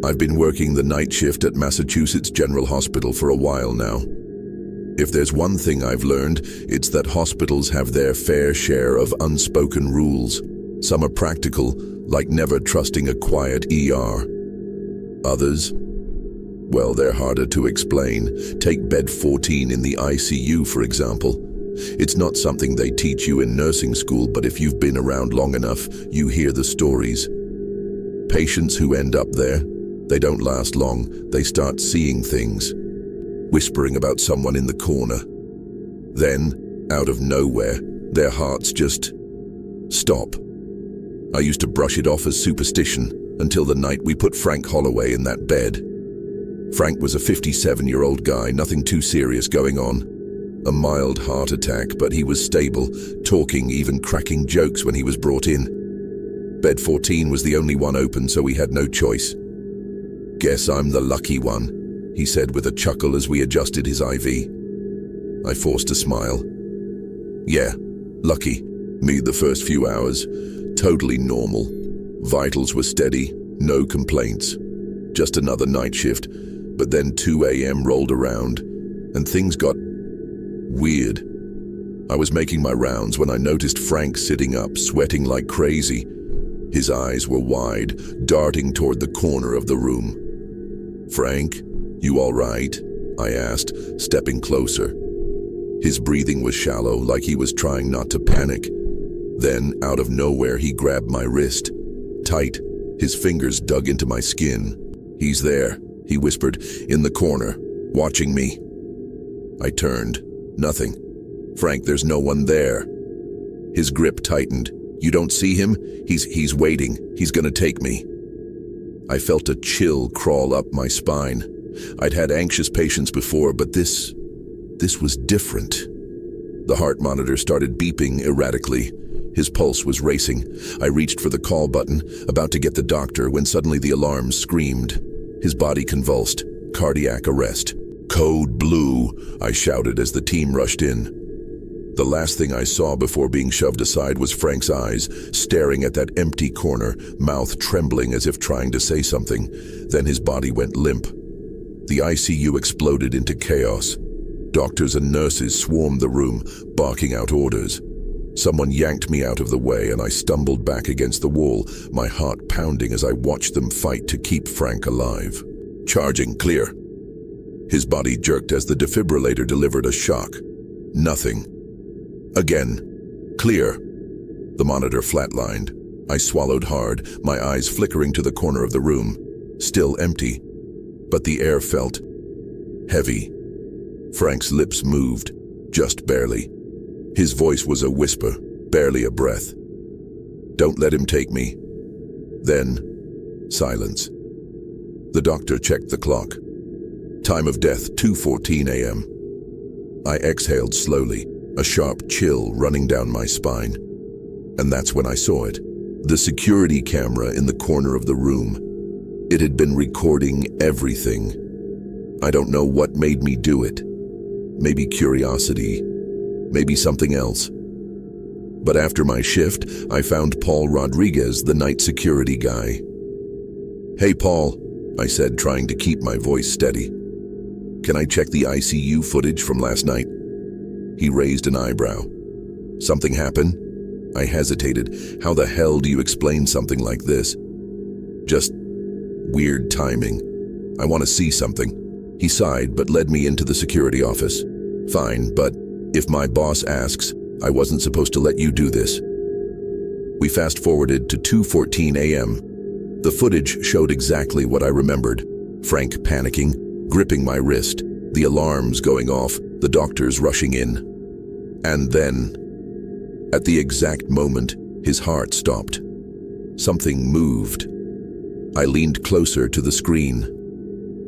I've been working the night shift at Massachusetts General Hospital for a while now. If there's one thing I've learned, it's that hospitals have their fair share of unspoken rules. Some are practical, like never trusting a quiet ER. Others, well, they're harder to explain. Take bed 14 in the ICU, for example. It's not something they teach you in nursing school, but if you've been around long enough, you hear the stories. Patients who end up there, they don't last long. They start seeing things, whispering about someone in the corner. Then, out of nowhere, their hearts just stop. I used to brush it off as superstition until the night we put Frank Holloway in that bed. Frank was a 57-year-old guy, nothing too serious going on. A mild heart attack, but he was stable, talking, even cracking jokes when he was brought in. Bed 14 was the only one open, so we had no choice. "Guess I'm the lucky one," he said with a chuckle as we adjusted his IV. I forced a smile. "Yeah, lucky. Me the first few hours. Totally normal. Vitals were steady, no complaints. Just another night shift. But then 2 a.m. rolled around, and things got weird. I was making my rounds when I noticed Frank sitting up, sweating like crazy. His eyes were wide, darting toward the corner of the room. "Frank, you all right?" I asked, stepping closer. His breathing was shallow, like he was trying not to panic. Then, out of nowhere, he grabbed my wrist. Tight, his fingers dug into my skin. "He's there," he whispered, "in the corner, watching me." I turned. Nothing. "Frank, there's no one there." His grip tightened. "You don't see him? He's waiting. He's gonna take me." I felt a chill crawl up my spine. I'd had anxious patients before, but this was different. The heart monitor started beeping erratically. His pulse was racing. I reached for the call button, about to get the doctor, when suddenly the alarm screamed. His body convulsed. Cardiac arrest. "Code blue," I shouted as the team rushed in. The last thing I saw before being shoved aside was Frank's eyes, staring at that empty corner, mouth trembling as if trying to say something. Then his body went limp. The ICU exploded into chaos. Doctors and nurses swarmed the room, barking out orders. Someone yanked me out of the way, and I stumbled back against the wall, my heart pounding as I watched them fight to keep Frank alive. "Charging, clear." His body jerked as the defibrillator delivered a shock. Nothing. Again. "Clear." The monitor flatlined. I swallowed hard, my eyes flickering to the corner of the room. Still empty. But the air felt heavy. Frank's lips moved, just barely. His voice was a whisper, barely a breath. "Don't let him take me." Then, silence. The doctor checked the clock. Time of death, 2:14 a.m. I exhaled slowly, a sharp chill running down my spine. And that's when I saw it. The security camera in the corner of the room. It had been recording everything. I don't know what made me do it. Maybe curiosity, maybe something else. But after my shift, I found Paul Rodriguez, the night security guy. "Hey, Paul," I said, trying to keep my voice steady. "Can I check the ICU footage from last night?" He raised an eyebrow. "Something happened?" I hesitated. How the hell do you explain something like this? "Just weird timing. I want to see something." He sighed, but led me into the security office. "Fine, but if my boss asks, I wasn't supposed to let you do this." We fast-forwarded to 2:14 a.m. The footage showed exactly what I remembered. Frank panicking, gripping my wrist, the alarms going off, the doctors rushing in. And then, at the exact moment, his heart stopped. Something moved. I leaned closer to the screen.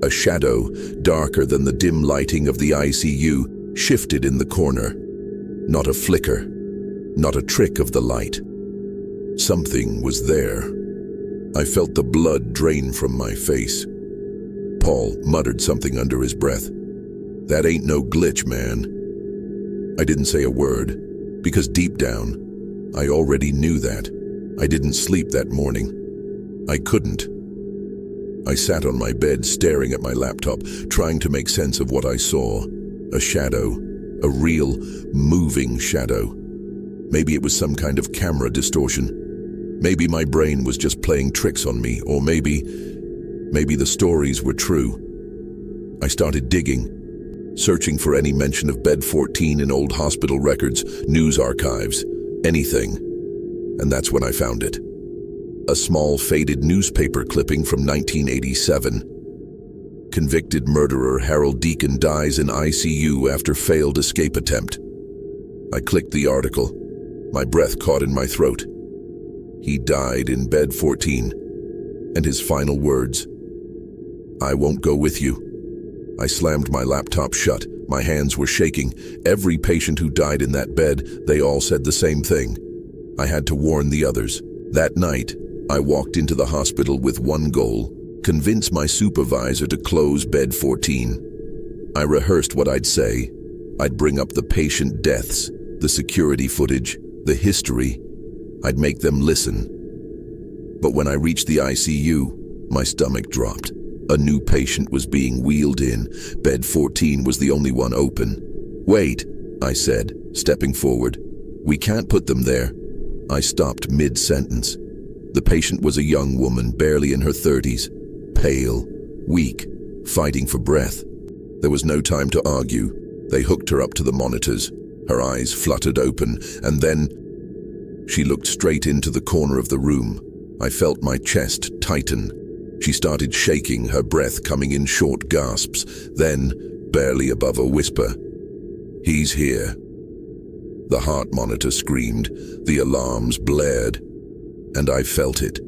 A shadow, darker than the dim lighting of the ICU, shifted in the corner. Not a flicker, not a trick of the light. Something was there. I felt the blood drain from my face. Paul muttered something under his breath. "That ain't no glitch, man." I didn't say a word, because deep down, I already knew that. I didn't sleep that morning. I couldn't. I sat on my bed staring at my laptop, trying to make sense of what I saw. A shadow, a real, moving shadow. Maybe it was some kind of camera distortion. Maybe my brain was just playing tricks on me, or maybe the stories were true. I started digging, searching for any mention of bed 14 in old hospital records, news archives, anything. And that's when I found it. A small faded newspaper clipping from 1987. Convicted murderer Harold Deacon dies in ICU after failed escape attempt. I clicked the article. My breath caught in my throat. He died in bed 14. And his final words, "I won't go with you." I slammed my laptop shut. My hands were shaking. Every patient who died in that bed, they all said the same thing. I had to warn the others. That night, I walked into the hospital with one goal: convince my supervisor to close bed 14. I rehearsed what I'd say. I'd bring up the patient deaths, the security footage, the history. I'd make them listen. But when I reached the ICU, my stomach dropped. A new patient was being wheeled in. Bed 14 was the only one open. "Wait," I said, stepping forward. "We can't put them there." I stopped mid-sentence. The patient was a young woman, barely in her 30s, pale, weak, fighting for breath. There was no time to argue. They hooked her up to the monitors. Her eyes fluttered open, and then she looked straight into the corner of the room. I felt my chest tighten. She started shaking, her breath coming in short gasps, then, barely above a whisper, "He's here." The heart monitor screamed, the alarms blared, and I felt it.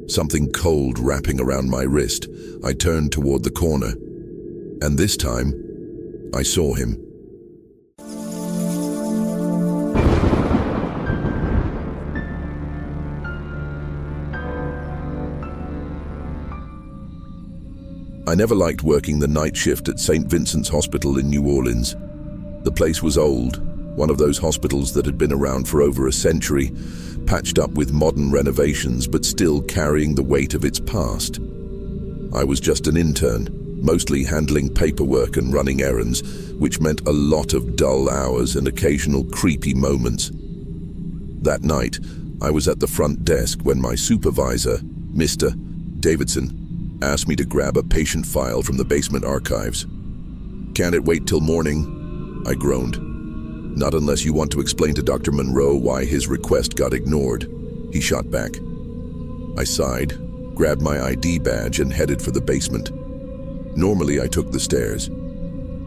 Something cold wrapping around my wrist. I turned toward the corner, and this time, I saw him. I never liked working the night shift at St. Vincent's Hospital in New Orleans. The place was old, one of those hospitals that had been around for over a century, patched up with modern renovations but still carrying the weight of its past. I was just an intern, mostly handling paperwork and running errands, which meant a lot of dull hours and occasional creepy moments. That night, I was at the front desk when my supervisor, Mr. Davidson, asked me to grab a patient file from the basement archives. "Can't it wait till morning?" I groaned. "Not unless you want to explain to Dr. Monroe why his request got ignored," he shot back. I sighed, grabbed my ID badge and headed for the basement. Normally I took the stairs.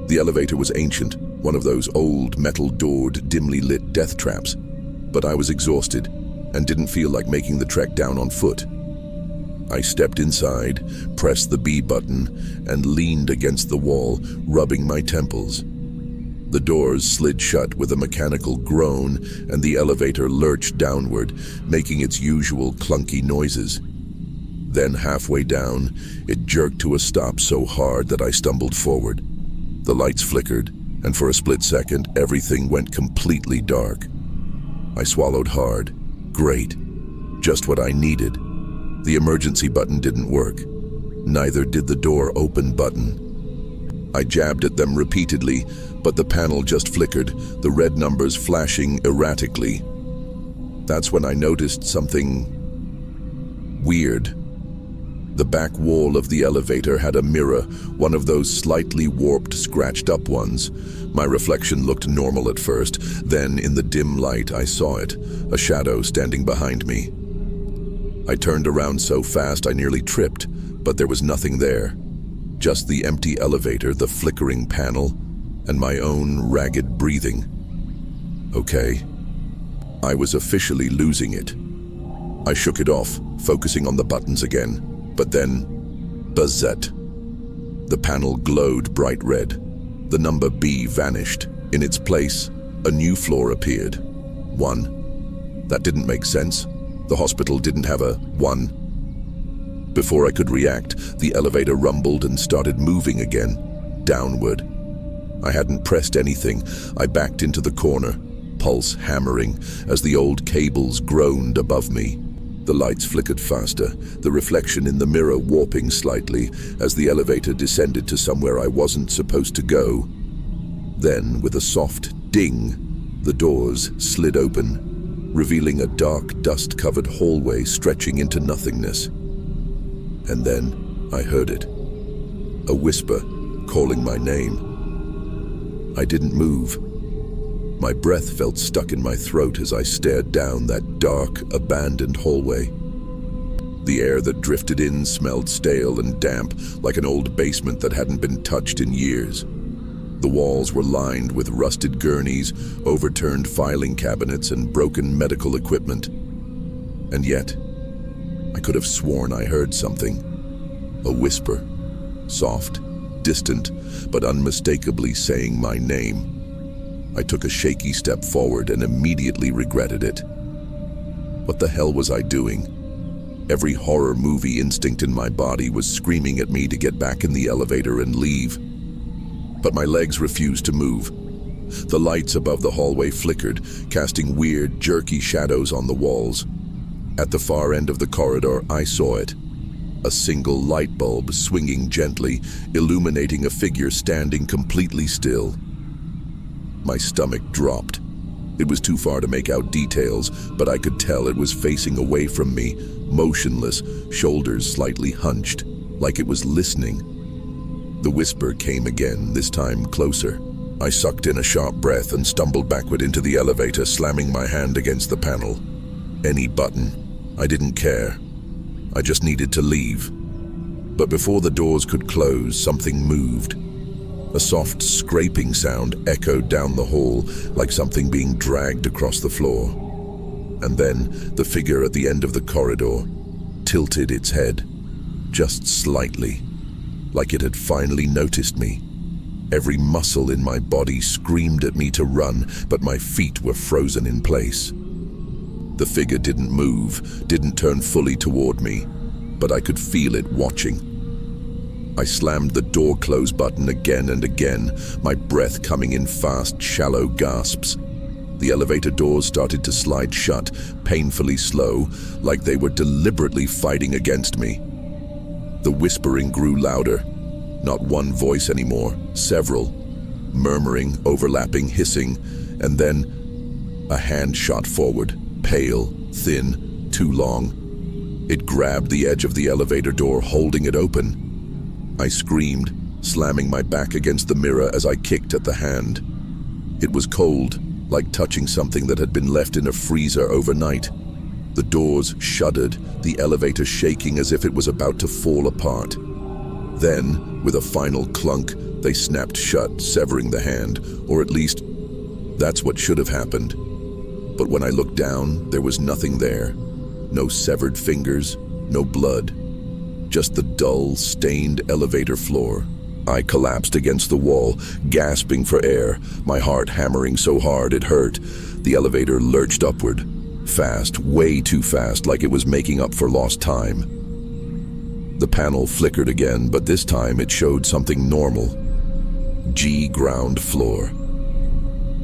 The elevator was ancient, one of those old metal-doored, dimly lit death traps. But I was exhausted and didn't feel like making the trek down on foot. I stepped inside, pressed the B button, and leaned against the wall, rubbing my temples. The doors slid shut with a mechanical groan, and the elevator lurched downward, making its usual clunky noises. Then halfway down, it jerked to a stop so hard that I stumbled forward. The lights flickered, and for a split second, everything went completely dark. I swallowed hard. Great. Just what I needed. The emergency button didn't work. Neither did the door open button. I jabbed at them repeatedly, but the panel just flickered, the red numbers flashing erratically. That's when I noticed something weird. The back wall of the elevator had a mirror, one of those slightly warped, scratched-up ones. My reflection looked normal at first, then in the dim light I saw it, a shadow standing behind me. I turned around so fast I nearly tripped, but there was nothing there. Just the empty elevator, the flickering panel, and my own ragged breathing. Okay. I was officially losing it. I shook it off, focusing on the buttons again. But then, buzzet. The panel glowed bright red. The number B vanished. In its place, a new floor appeared. 1. That didn't make sense. The hospital didn't have a 1. Before I could react, the elevator rumbled and started moving again, downward. I hadn't pressed anything. I backed into the corner, pulse hammering as the old cables groaned above me. The lights flickered faster, the reflection in the mirror warping slightly as the elevator descended to somewhere I wasn't supposed to go. Then, with a soft ding, the doors slid open, revealing a dark, dust-covered hallway stretching into nothingness. And then I heard it. A whisper calling my name. I didn't move. My breath felt stuck in my throat as I stared down that dark, abandoned hallway. The air that drifted in smelled stale and damp, like an old basement that hadn't been touched in years. The walls were lined with rusted gurneys, overturned filing cabinets, and broken medical equipment. And yet, I could have sworn I heard something. A whisper, soft, distant, but unmistakably saying my name. I took a shaky step forward and immediately regretted it. What the hell was I doing? Every horror movie instinct in my body was screaming at me to get back in the elevator and leave. But my legs refused to move. The lights above the hallway flickered, casting weird, jerky shadows on the walls. At the far end of the corridor, I saw it. A single light bulb swinging gently, illuminating a figure standing completely still. My stomach dropped. It was too far to make out details, but I could tell it was facing away from me, motionless, shoulders slightly hunched, like it was listening. The whisper came again, this time closer. I sucked in a sharp breath and stumbled backward into the elevator, slamming my hand against the panel. Any button. I didn't care. I just needed to leave. But before the doors could close, something moved. A soft scraping sound echoed down the hall, like something being dragged across the floor. And then the figure at the end of the corridor tilted its head, just slightly, like it had finally noticed me. Every muscle in my body screamed at me to run, but my feet were frozen in place. The figure didn't move, didn't turn fully toward me, but I could feel it watching. I slammed the door close button again and again, my breath coming in fast, shallow gasps. The elevator doors started to slide shut, painfully slow, like they were deliberately fighting against me. The whispering grew louder. Not one voice anymore, several. Murmuring, overlapping, hissing, and then a hand shot forward, pale, thin, too long. It grabbed the edge of the elevator door, holding it open. I screamed, slamming my back against the mirror as I kicked at the hand. It was cold, like touching something that had been left in a freezer overnight. The doors shuddered, the elevator shaking as if it was about to fall apart. Then, with a final clunk, they snapped shut, severing the hand, or at least, that's what should have happened. But when I looked down, there was nothing there. No severed fingers, no blood. Just the dull, stained elevator floor. I collapsed against the wall, gasping for air, my heart hammering so hard it hurt. The elevator lurched upward, fast, way too fast, like it was making up for lost time. The panel flickered again, but this time it showed something normal. G ground floor.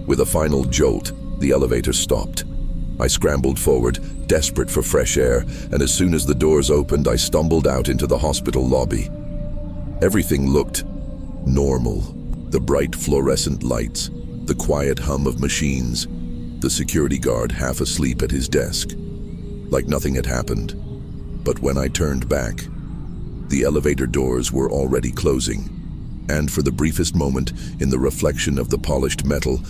With a final jolt, the elevator stopped. I scrambled forward, desperate for fresh air, and as soon as the doors opened, I stumbled out into the hospital lobby. Everything looked normal. The bright fluorescent lights, the quiet hum of machines, the security guard half asleep at his desk. Like nothing had happened. But when I turned back, the elevator doors were already closing. And for the briefest moment, in the reflection of the polished metal,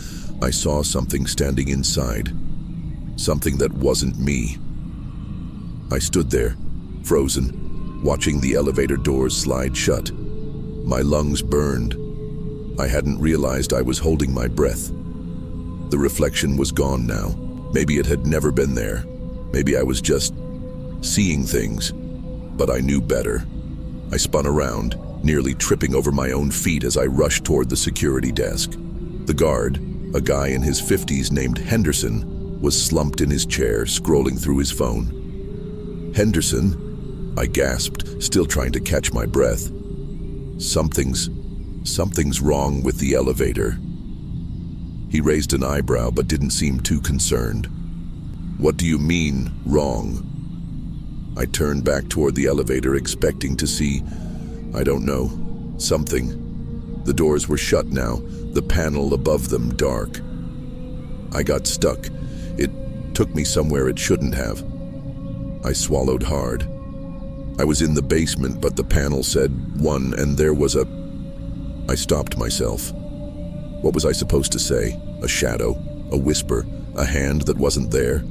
I saw something standing inside. Something that wasn't me. I stood there, frozen, watching the elevator doors slide shut. My lungs burned. I hadn't realized I was holding my breath. The reflection was gone now. Maybe it had never been there. Maybe I was just seeing things. But I knew better. I spun around, nearly tripping over my own feet as I rushed toward the security desk. The guard, a guy in his 50s named Henderson, was slumped in his chair, scrolling through his phone. "Henderson?" I gasped, still trying to catch my breath. Something's wrong with the elevator." He raised an eyebrow but didn't seem too concerned. "What do you mean, wrong?" I turned back toward the elevator, expecting to see, I don't know, something. The doors were shut now, the panel above them dark. I got stuck. It took me somewhere it shouldn't have. I swallowed hard. I was in the basement, but the panel said 1, and there was a... I stopped myself. What was I supposed to say? A shadow? A whisper? A hand that wasn't there?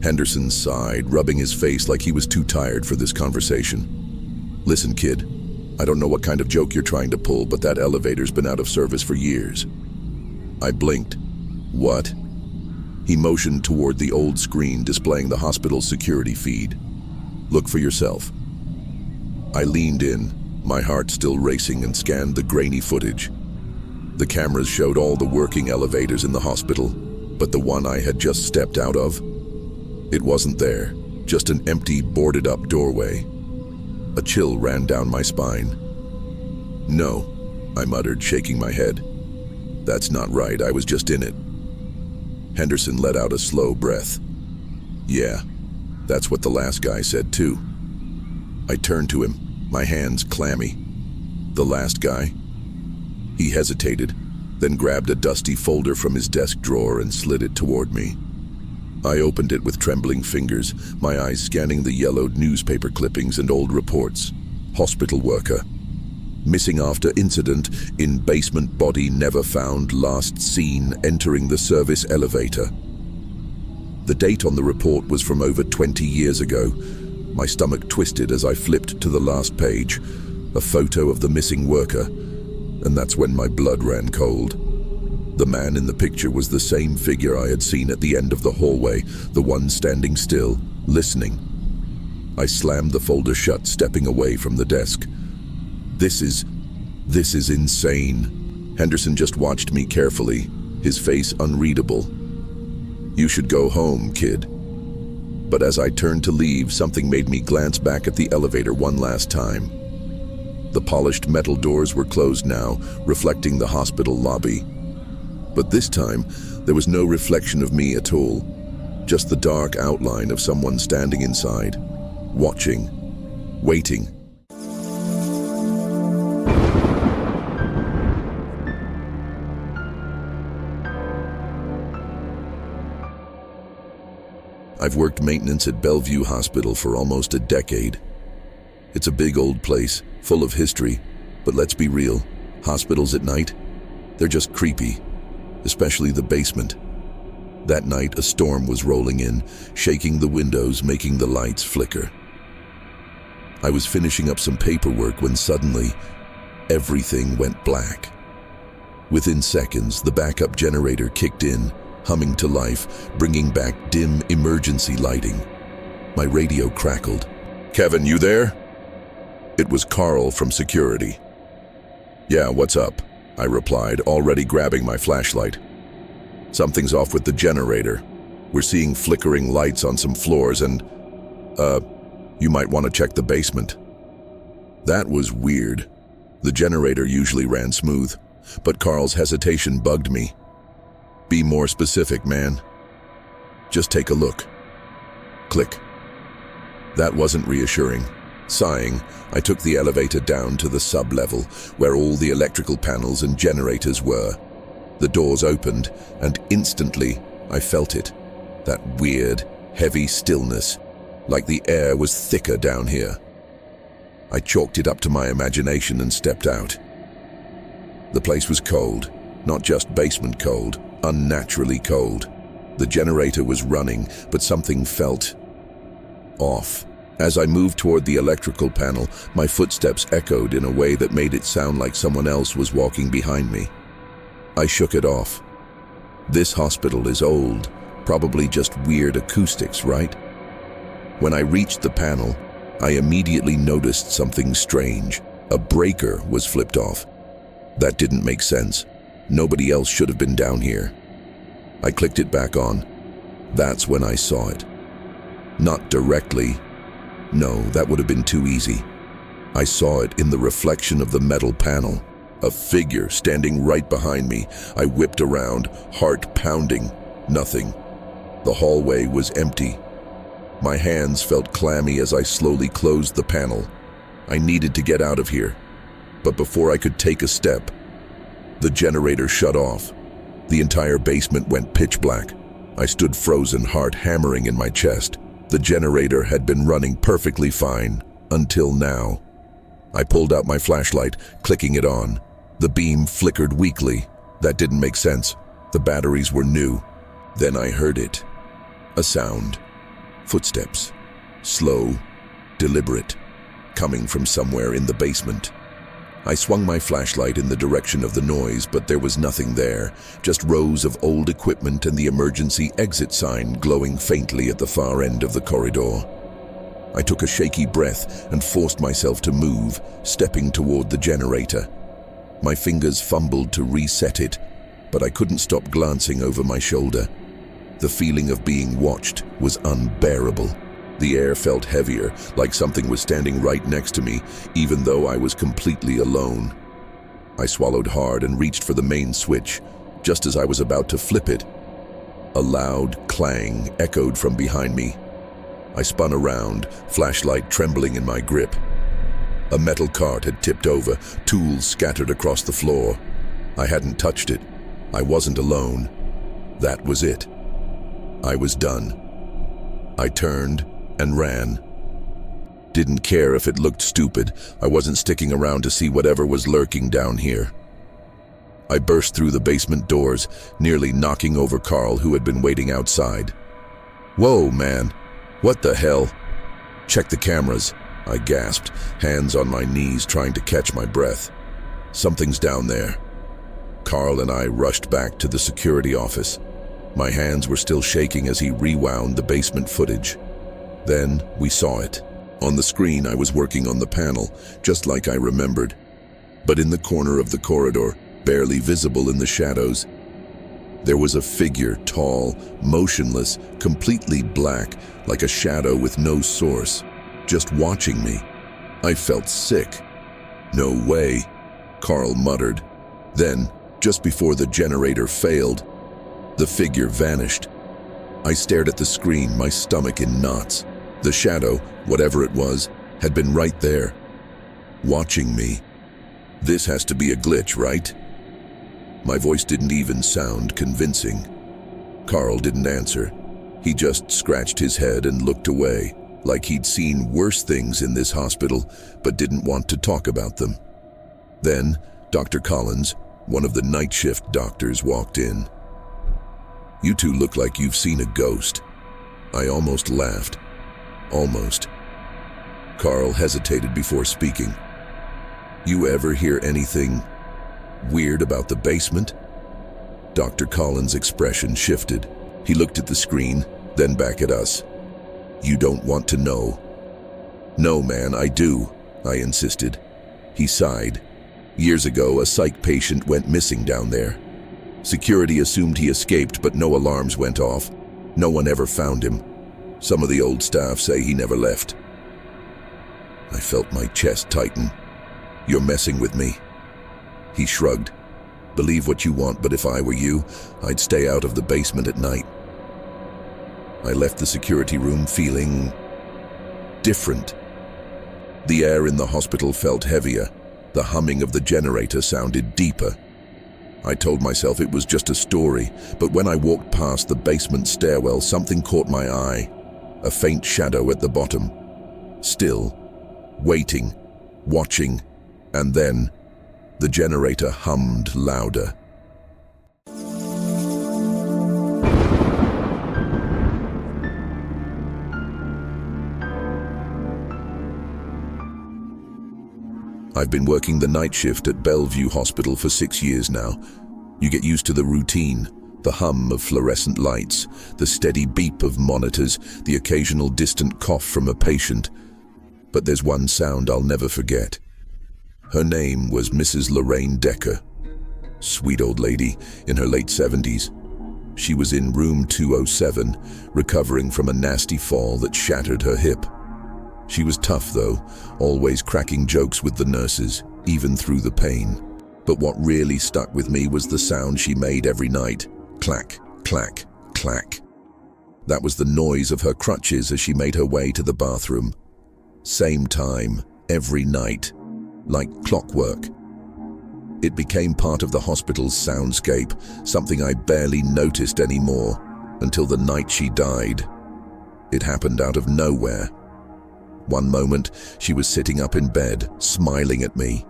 Henderson sighed, rubbing his face like he was too tired for this conversation. Listen, kid, I don't know what kind of joke you're trying to pull, but that elevator's been out of service for years. I blinked. What? He motioned toward the old screen displaying the hospital's security feed. Look for yourself. I leaned in, my heart still racing, and scanned the grainy footage. The cameras showed all the working elevators in the hospital, but the one I had just stepped out of, it wasn't there, just an empty, boarded-up doorway. A chill ran down my spine. No, I muttered, shaking my head. That's not right, I was just in it. Henderson let out a slow breath. Yeah, that's what the last guy said too. I turned to him, my hands clammy. The last guy? He hesitated, then grabbed a dusty folder from his desk drawer and slid it toward me. I opened it with trembling fingers, my eyes scanning the yellowed newspaper clippings and old reports. Hospital worker. Missing after incident in basement, body never found, last seen entering the service elevator. The date on the report was from over 20 years ago. My stomach twisted as I flipped to the last page, a photo of the missing worker, and that's when my blood ran cold. The man in the picture was the same figure I had seen at the end of the hallway, the one standing still, listening. I slammed the folder shut, stepping away from the desk. This is insane. Henderson just watched me carefully, his face unreadable. You should go home, kid. But as I turned to leave, something made me glance back at the elevator one last time. The polished metal doors were closed now, reflecting the hospital lobby. But this time, there was no reflection of me at all, just the dark outline of someone standing inside, watching, waiting. I've worked maintenance at Bellevue Hospital for almost a decade. It's a big old place, full of history, but let's be real, hospitals at night, they're just creepy. Especially the basement. That night, a storm was rolling in, shaking the windows, making the lights flicker. I was finishing up some paperwork when suddenly, everything went black. Within seconds, the backup generator kicked in, humming to life, bringing back dim emergency lighting. My radio crackled. "Kevin, you there?" It was Carl from security. "Yeah, what's up?" I replied, already grabbing my flashlight. "Something's off with the generator. We're seeing flickering lights on some floors and, you might want to check the basement." That was weird. The generator usually ran smooth, but Carl's hesitation bugged me. "Be more specific, man." "Just take a look." Click. That wasn't reassuring. Sighing, I took the elevator down to the sub-level, where all the electrical panels and generators were. The doors opened, and instantly I felt it. That weird, heavy stillness, like the air was thicker down here. I chalked it up to my imagination and stepped out. The place was cold, not just basement cold, unnaturally cold. The generator was running, but something felt off. As I moved toward the electrical panel, my footsteps echoed in a way that made it sound like someone else was walking behind me. I shook it off. This hospital is old, probably just weird acoustics, right? When I reached the panel, I immediately noticed something strange. A breaker was flipped off. That didn't make sense. Nobody else should have been down here. I clicked it back on. That's when I saw it. Not directly. No, that would have been too easy. I saw it in the reflection of the metal panel. A figure standing right behind me. I whipped around, heart pounding. Nothing. The hallway was empty. My hands felt clammy as I slowly closed the panel. I needed to get out of here. But before I could take a step, the generator shut off. The entire basement went pitch black. I stood frozen, heart hammering in my chest. The generator had been running perfectly fine, until now. I pulled out my flashlight, clicking it on. The beam flickered weakly. That didn't make sense. The batteries were new. Then I heard it. A sound. Footsteps. Slow, deliberate, coming from somewhere in the basement. I swung my flashlight in the direction of the noise, but there was nothing there, just rows of old equipment and the emergency exit sign glowing faintly at the far end of the corridor. I took a shaky breath and forced myself to move, stepping toward the generator. My fingers fumbled to reset it, but I couldn't stop glancing over my shoulder. The feeling of being watched was unbearable. The air felt heavier, like something was standing right next to me, even though I was completely alone. I swallowed hard and reached for the main switch. Just as I was about to flip it, a loud clang echoed from behind me. I spun around, flashlight trembling in my grip. A metal cart had tipped over, tools scattered across the floor. I hadn't touched it. I wasn't alone. That was it. I was done. I turned and ran. Didn't care if it looked stupid. I wasn't sticking around to see whatever was lurking down here. I burst through the basement doors, nearly knocking over Carl, who had been waiting outside. "Whoa, man. What the hell?" "Check the cameras," I gasped, hands on my knees trying to catch my breath. "Something's down there." Carl and I rushed back to the security office. My hands were still shaking as he rewound the basement footage. Then we saw it. On the screen, I was working on the panel, just like I remembered. But in the corner of the corridor, barely visible in the shadows, there was a figure, tall, motionless, completely black, like a shadow with no source, just watching me. I felt sick. "No way," Carl muttered. Then, just before the generator failed, the figure vanished. I stared at the screen, my stomach in knots. The shadow, whatever it was, had been right there, watching me. "This has to be a glitch, right?" My voice didn't even sound convincing. Carl didn't answer. He just scratched his head and looked away, like he'd seen worse things in this hospital, but didn't want to talk about them. Then, Dr. Collins, one of the night shift doctors, walked in. "You two look like you've seen a ghost." I almost laughed. Almost. Carl hesitated before speaking. "You ever hear anything weird about the basement?" Dr. Collins' expression shifted. He looked at the screen, then back at us. "You don't want to know?" "No, man, I do," I insisted. He sighed. "Years ago, a psych patient went missing down there. Security assumed he escaped, but no alarms went off. No one ever found him. Some of the old staff say he never left." I felt my chest tighten. "You're messing with me." He shrugged. "Believe what you want, but if I were you, I'd stay out of the basement at night." I left the security room feeling different. The air in the hospital felt heavier. The humming of the generator sounded deeper. I told myself it was just a story, but when I walked past the basement stairwell, something caught my eye. A faint shadow at the bottom. Still, waiting, watching, and then the generator hummed louder. I've been working the night shift at Bellevue Hospital for 6 years now. You get used to the routine, the hum of fluorescent lights, the steady beep of monitors, the occasional distant cough from a patient. But there's one sound I'll never forget. Her name was Mrs. Lorraine Decker. Sweet old lady in her late 70s. She was in room 207, recovering from a nasty fall that shattered her hip. She was tough though, always cracking jokes with the nurses, even through the pain. But what really stuck with me was the sound she made every night. Clack, clack, clack. That was the noise of her crutches as she made her way to the bathroom. Same time, every night, like clockwork. It became part of the hospital's soundscape, something I barely noticed anymore, until the night she died. It happened out of nowhere. One moment, she was sitting up in bed, smiling at me.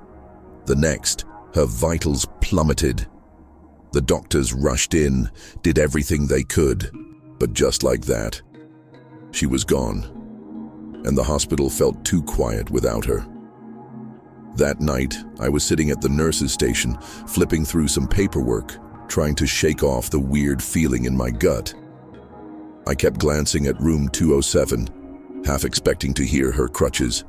The next, her vitals plummeted. The doctors rushed in, did everything they could, but just like that, she was gone, and the hospital felt too quiet without her. That night, I was sitting at the nurse's station, flipping through some paperwork, trying to shake off the weird feeling in my gut. I kept glancing at room 207, half expecting to hear her crutches.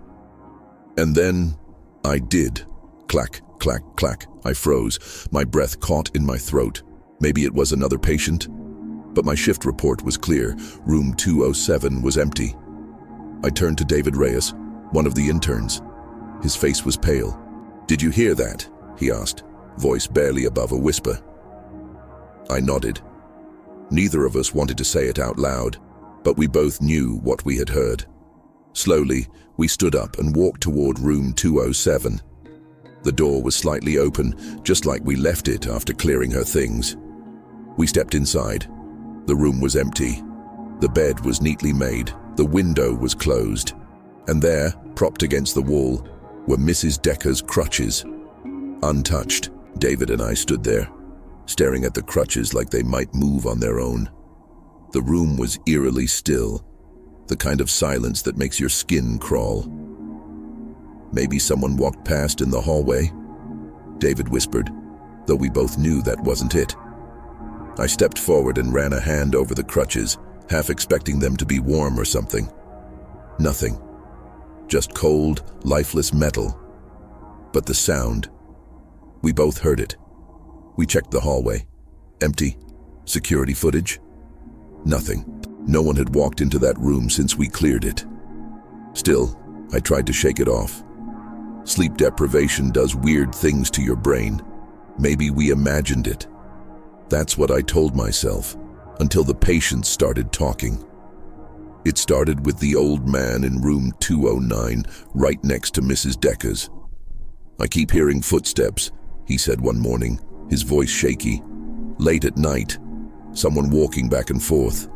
And then, I did. Clack, clack, clack. I froze, my breath caught in my throat. Maybe it was another patient? But my shift report was clear. Room 207 was empty. I turned to David Reyes, one of the interns. His face was pale. "Did you hear that?" he asked, voice barely above a whisper. I nodded. Neither of us wanted to say it out loud, but we both knew what we had heard. Slowly, we stood up and walked toward room 207. The door was slightly open, just like we left it after clearing her things. We stepped inside. The room was empty. The bed was neatly made. The window was closed. And there, propped against the wall, were Mrs. Decker's crutches. Untouched, David and I stood there, staring at the crutches like they might move on their own. The room was eerily still, the kind of silence that makes your skin crawl. "Maybe someone walked past in the hallway," David whispered, though we both knew that wasn't it. I stepped forward and ran a hand over the crutches, half expecting them to be warm or something. Nothing. Just cold, lifeless metal. But the sound. We both heard it. We checked the hallway. Empty. Security footage? Nothing. No one had walked into that room since we cleared it. Still, I tried to shake it off. Sleep deprivation does weird things to your brain. Maybe we imagined it. That's what I told myself, until the patients started talking. It started with the old man in room 209, right next to Mrs. Decker's. "I keep hearing footsteps," he said one morning, his voice shaky. "Late at night, someone walking back and forth."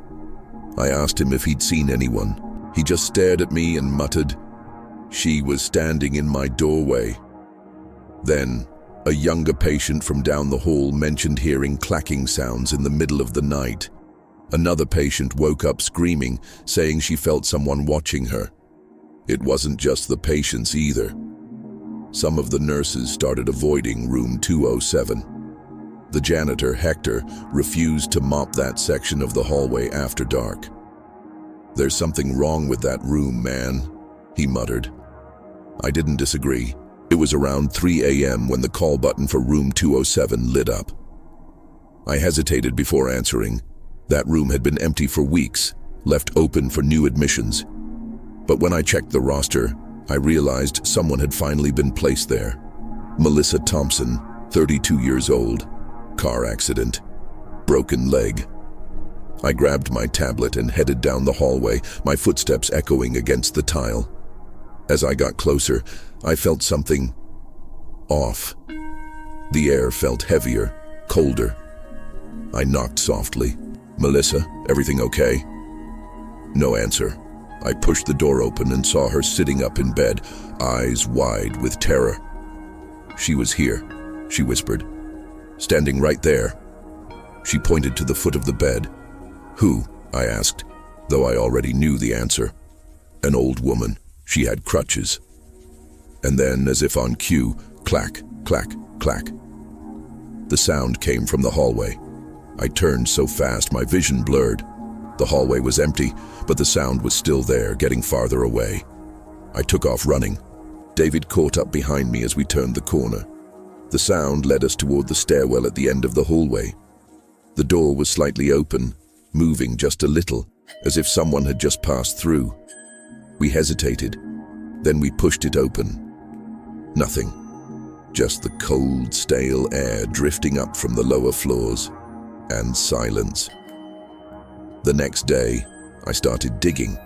I asked him if he'd seen anyone. He just stared at me and muttered, "She was standing in my doorway." Then, a younger patient from down the hall mentioned hearing clacking sounds in the middle of the night. Another patient woke up screaming, saying she felt someone watching her. It wasn't just the patients either. Some of the nurses started avoiding room 207. The janitor, Hector, refused to mop that section of the hallway after dark. "There's something wrong with that room, man," he muttered. I didn't disagree. It was around 3 a.m. when the call button for room 207 lit up. I hesitated before answering. That room had been empty for weeks, left open for new admissions. But when I checked the roster, I realized someone had finally been placed there. Melissa Thompson, 32 years old. Car accident. Broken leg. I grabbed my tablet and headed down the hallway, my footsteps echoing against the tile. As I got closer, I felt something off. The air felt heavier, colder. I knocked softly. "Melissa, everything okay?" No answer. I pushed the door open and saw her sitting up in bed, eyes wide with terror. "She was here," she whispered. "Standing right there." She pointed to the foot of the bed. "Who?" I asked, though I already knew the answer. "An old woman. She had crutches." And then, as if on cue, clack, clack, clack. The sound came from the hallway. I turned so fast my vision blurred. The hallway was empty, but the sound was still there, getting farther away. I took off running. David caught up behind me as we turned the corner. The sound led us toward the stairwell at the end of the hallway. The door was slightly open, moving just a little, as if someone had just passed through. We hesitated. Then we pushed it open. Nothing. Just the cold, stale air drifting up from the lower floors. And silence. The next day, I started digging.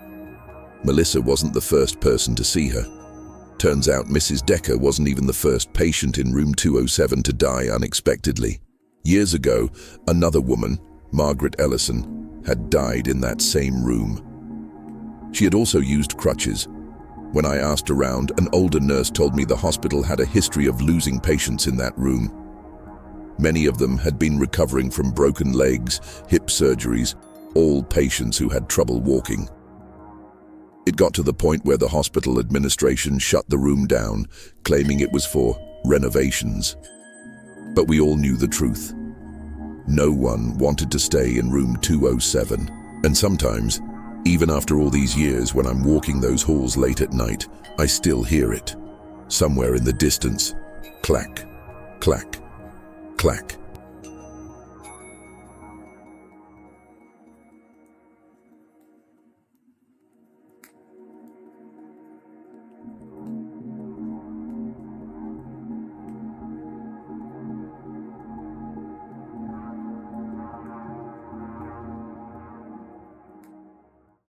Melissa wasn't the first person to see her. Turns out Mrs. Decker wasn't even the first patient in room 207 to die unexpectedly. Years ago, another woman, Margaret Ellison, had died in that same room. She had also used crutches. When I asked around, an older nurse told me the hospital had a history of losing patients in that room. Many of them had been recovering from broken legs, hip surgeries, all patients who had trouble walking. It got to the point where the hospital administration shut the room down, claiming it was for renovations. But we all knew the truth. No one wanted to stay in room 207. And sometimes, even after all these years, when I'm walking those halls late at night, I still hear it. Somewhere in the distance, clack, clack, clack.